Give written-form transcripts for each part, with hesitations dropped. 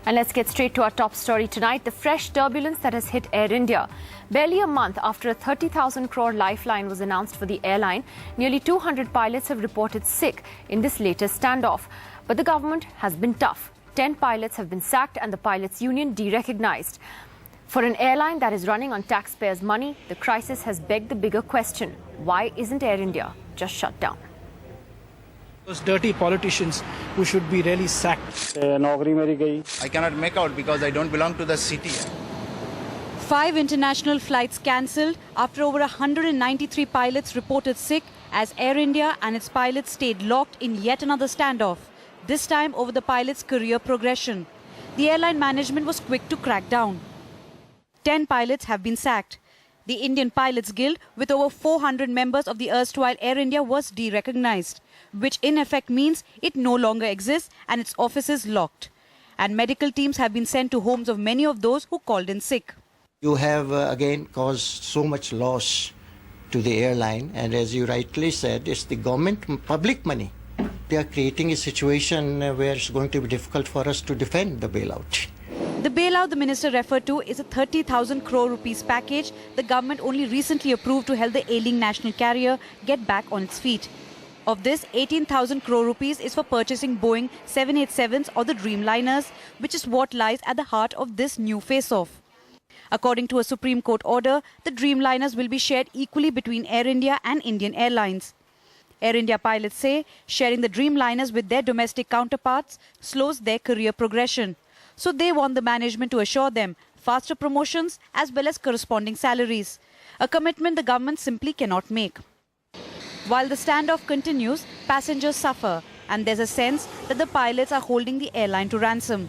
And let's get straight to our top story tonight, the fresh turbulence that has hit Air India. Barely a month after a 30,000 crore lifeline was announced for the airline, nearly 200 pilots have reported sick in this latest standoff. But the government has been tough. 10 pilots have been sacked and the pilots' union de-recognized. For an airline that is running on taxpayers' money, the crisis has begged the bigger question. Why isn't Air India just shut down? Those dirty politicians who should be really sacked. I cannot make out because I don't belong to the city. 5 international flights cancelled after over 193 pilots reported sick as Air India and its pilots stayed locked in yet another standoff, this time over the pilots' career progression. The airline management was quick to crack down. 10 pilots have been sacked. The Indian Pilots Guild, with over 400 members of the erstwhile Air India, was de-recognized, which in effect means it no longer exists and its offices locked. And medical teams have been sent to homes of many of those who called in sick. You have again caused so much loss to the airline, and as you rightly said, it's the government public money. They are creating a situation where it's going to be difficult for us to defend the bailout. The bailout the minister referred to is a 30,000 crore rupees package the government only recently approved to help the ailing national carrier get back on its feet. Of this, 18,000 crore rupees is for purchasing Boeing 787s or the Dreamliners, which is what lies at the heart of this new face-off. According to a Supreme Court order, the Dreamliners will be shared equally between Air India and Indian Airlines. Air India pilots say sharing the Dreamliners with their domestic counterparts slows their career progression. So they want the management to assure them faster promotions as well as corresponding salaries, a commitment the government simply cannot make. While the standoff continues, passengers suffer, and there's a sense that the pilots are holding the airline to ransom.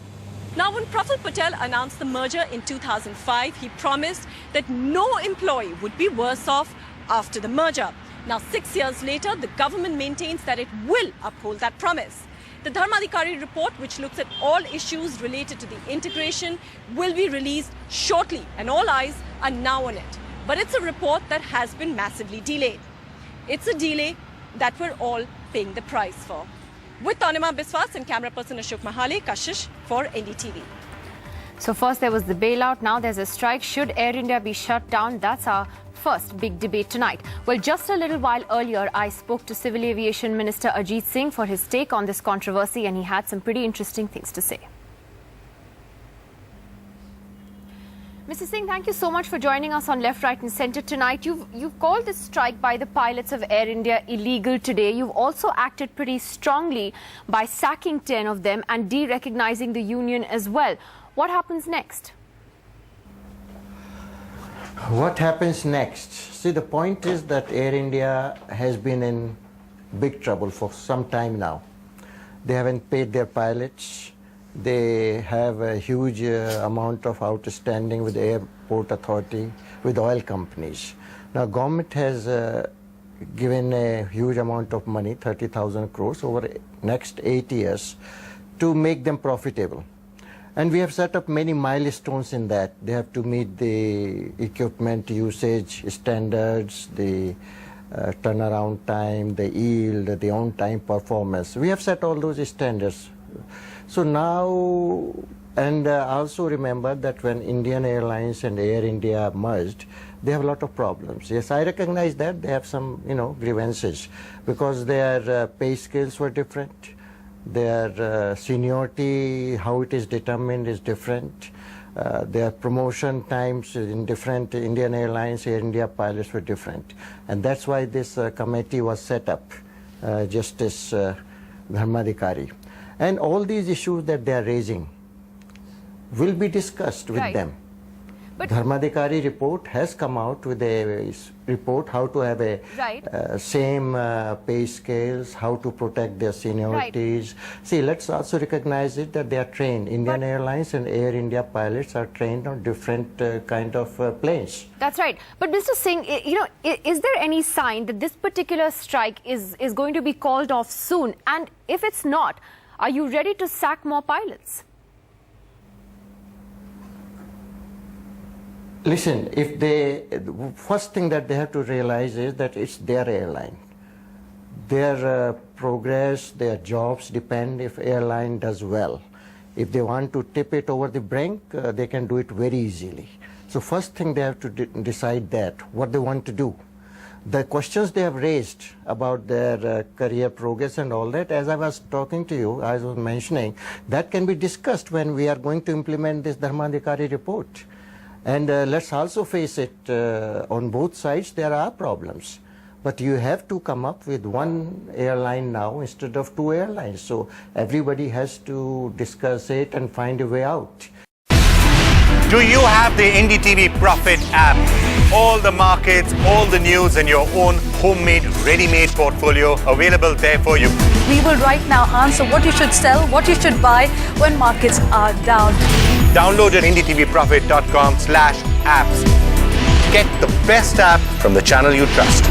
Now, when Praful Patel announced the merger in 2005, he promised that no employee would be worse off after the merger. Now, 6 years later, the government maintains that it will uphold that promise. The Dharmadhikari report, which looks at all issues related to the integration, will be released shortly, and all eyes are now on it. But it's a report that has been massively delayed. It's a delay that we're all paying the price for. With Tanima Biswas and camera person Ashok Mahale, Kashish for NDTV. So first there was the bailout, now there's a strike. Should Air India be shut down? That's our first big debate tonight. Well, just a little while earlier, I spoke to Civil Aviation Minister Ajit Singh for his take on this controversy, and he had some pretty interesting things to say. Mr. Singh, thank you so much for joining us on Left, Right and Centre tonight. You've called this strike by the pilots of Air India illegal today. You've also acted pretty strongly by sacking 10 of them and de-recognizing the union as well. What happens next? What happens next? See, the point is that Air India has been in big trouble for some time now. They haven't paid their pilots. They have a huge amount of outstanding with the airport authority, with oil companies. Now, government has given a huge amount of money, 30,000 crores, over the next 8 years to make them profitable. And we have set up many milestones in that. They have to meet the equipment usage standards, the turnaround time, the yield, the on-time performance. We have set all those standards. So now, and also remember that when Indian Airlines and Air India merged, they have a lot of problems. Yes, I recognize that they have some, grievances because their pay scales were different. Their seniority, how it is determined, is different. Their promotion times in different Indian Airlines, Air India pilots were different. And that's why this committee was set up, Justice Dharmadhikari. And all these issues that they are raising will be discussed with them. But Dharmadhikari report has come out with a report how to have a same pay scales, how to protect their seniorities. See, let's also recognize it that they are trained. Indian Airlines and Air India pilots are trained on different kind of planes. That's right. But Mr. Singh, is there any sign that this particular strike is going to be called off soon? And if it's not, are you ready to sack more pilots? Listen, the first thing that they have to realize is that it's their airline. Their progress, their jobs depend if airline does well. If they want to tip it over the brink, they can do it very easily. So first thing they have to decide that, what they want to do. The questions they have raised about their career progress and all that, as I was talking to you, I was mentioning, that can be discussed when we are going to implement this Dharmadhikari report. And let's also face it, on both sides there are problems. But you have to come up with one airline now instead of two airlines. So everybody has to discuss it and find a way out. Do you have the NDTV Profit app? All the markets, all the news and your own homemade, ready-made portfolio available there for you. We will right now answer what you should sell, what you should buy when markets are down. Download at ndtvprofit.com/apps. Get the best app from the channel you trust.